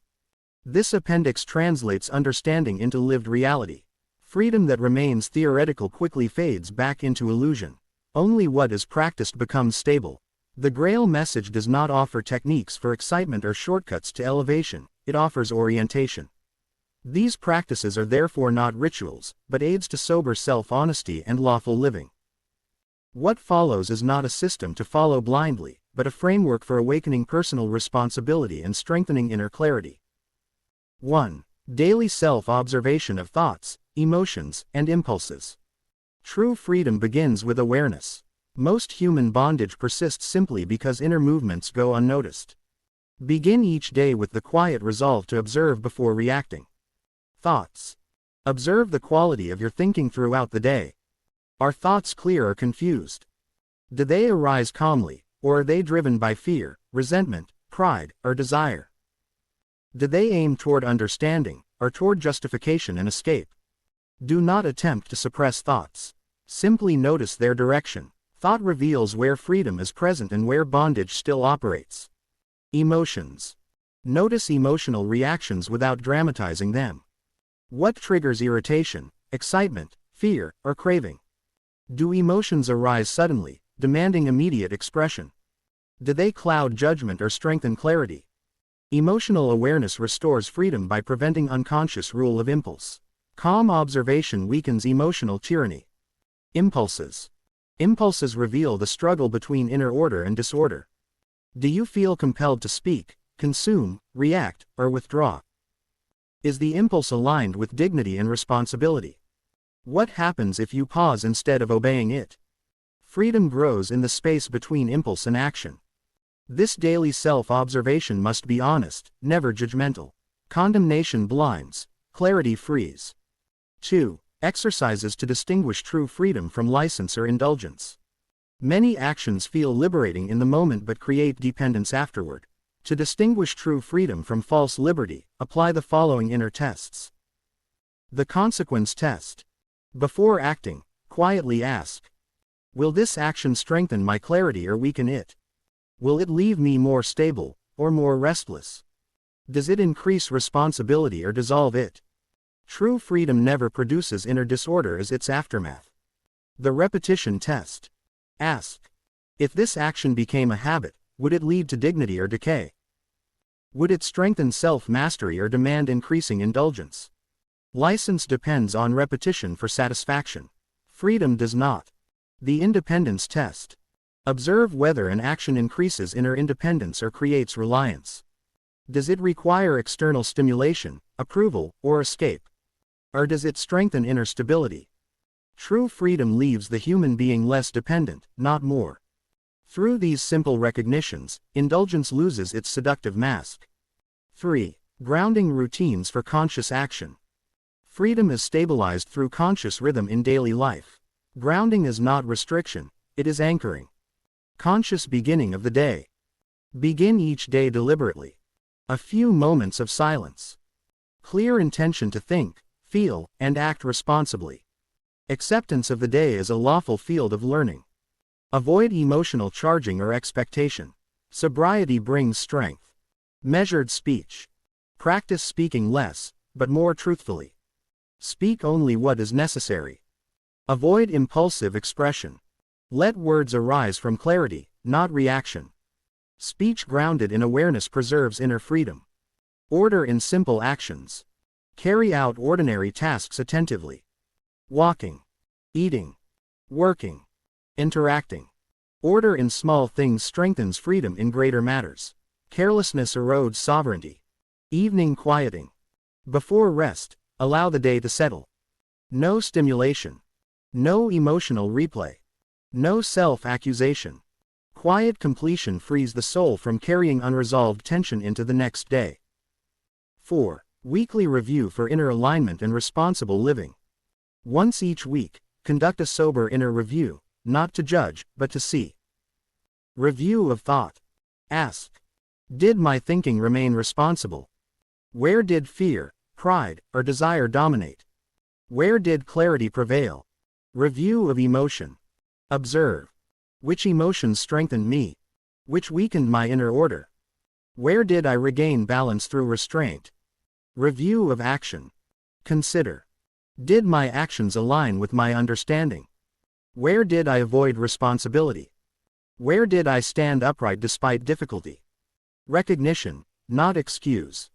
This appendix translates understanding into lived reality. Freedom that remains theoretical quickly fades back into illusion. Only what is practiced becomes stable. The Grail Message does not offer techniques for excitement or shortcuts to elevation, it offers orientation. These practices are therefore not rituals, but aids to sober self-honesty and lawful living. What follows is not a system to follow blindly, but a framework for awakening personal responsibility and strengthening inner clarity. 1. Daily self-observation of thoughts, emotions, and impulses. True freedom begins with awareness. Most human bondage persists simply because inner movements go unnoticed. Begin each day with the quiet resolve to observe before reacting. Thoughts. Observe the quality of your thinking throughout the day. Are thoughts clear or confused? Do they arise calmly, or are they driven by fear, resentment, pride, or desire? Do they aim toward understanding, or toward justification and escape? Do not attempt to suppress thoughts. Simply notice their direction. Thought reveals where freedom is present and where bondage still operates. Emotions. Notice emotional reactions without dramatizing them. What triggers irritation, excitement, fear, or craving? Do emotions arise suddenly, demanding immediate expression? Do they cloud judgment or strengthen clarity? Emotional awareness restores freedom by preventing unconscious rule of impulse. Calm observation weakens emotional tyranny. Impulses. Impulses reveal the struggle between inner order and disorder. Do you feel compelled to speak, consume, react, or withdraw? Is the impulse aligned with dignity and responsibility? What happens if you pause instead of obeying it? Freedom grows in the space between impulse and action. This daily self-observation must be honest, never judgmental. Condemnation blinds, clarity frees. 2. Exercises to distinguish true freedom from license or indulgence. Many actions feel liberating in the moment but create dependence afterward. To distinguish true freedom from false liberty, apply the following inner tests. The consequence test. Before acting, quietly ask: will this action strengthen my clarity or weaken it? Will it leave me more stable, or more restless? Does it increase responsibility or dissolve it? True freedom never produces inner disorder as its aftermath. The repetition test. Ask: if this action became a habit, would it lead to dignity or decay? Would it strengthen self-mastery or demand increasing indulgence? License depends on repetition for satisfaction. Freedom does not. The independence test. Observe whether an action increases inner independence or creates reliance. Does it require external stimulation, approval, or escape? Or does it strengthen inner stability? True freedom leaves the human being less dependent, not more. Through these simple recognitions, indulgence loses its seductive mask. 3. Grounding routines for conscious action. Freedom is stabilized through conscious rhythm in daily life. Grounding is not restriction, it is anchoring. Conscious beginning of the day. Begin each day deliberately. A few moments of silence. Clear intention to think, feel, and act responsibly. Acceptance of the day as a lawful field of learning. Avoid emotional charging or expectation. Sobriety brings strength. Measured speech. Practice speaking less, but more truthfully. Speak only what is necessary. Avoid impulsive expression. Let words arise from clarity, not reaction. Speech grounded in awareness preserves inner freedom. Order in simple actions. Carry out ordinary tasks attentively. Walking, eating, working, interacting. Order in small things strengthens freedom in greater matters. Carelessness erodes sovereignty. Evening quieting. Before rest, allow the day to settle. No stimulation. No emotional replay. No self-accusation. Quiet completion frees the soul from carrying unresolved tension into the next day. 4. Weekly review for inner alignment and responsible living. Once each week, conduct a sober inner review, not to judge, but to see. Review of thought. Ask: Did my thinking remain responsible? Where did fear, pride, or desire dominate? Where did clarity prevail? Review of emotion. Observe. Which emotions strengthened me? Which weakened my inner order? Where did I regain balance through restraint? Review of action. Consider. Did my actions align with my understanding? Where did I avoid responsibility? Where did I stand upright despite difficulty? Recognition, not excuse.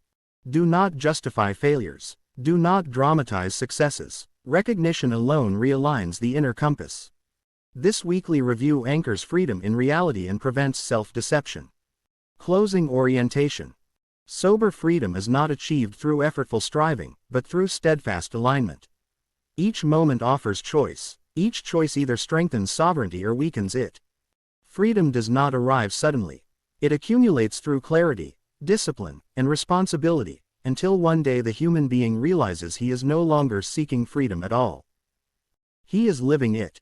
Do not justify failures. Do not dramatize successes. Recognition alone realigns the inner compass. This weekly review anchors freedom in reality and prevents self-deception. Closing orientation. Sober freedom is not achieved through effortful striving, but through steadfast alignment. Each moment offers choice. Each choice either strengthens sovereignty or weakens it. Freedom does not arrive suddenly. It accumulates through clarity, discipline, and responsibility, until one day the human being realizes he is no longer seeking freedom at all. He is living it.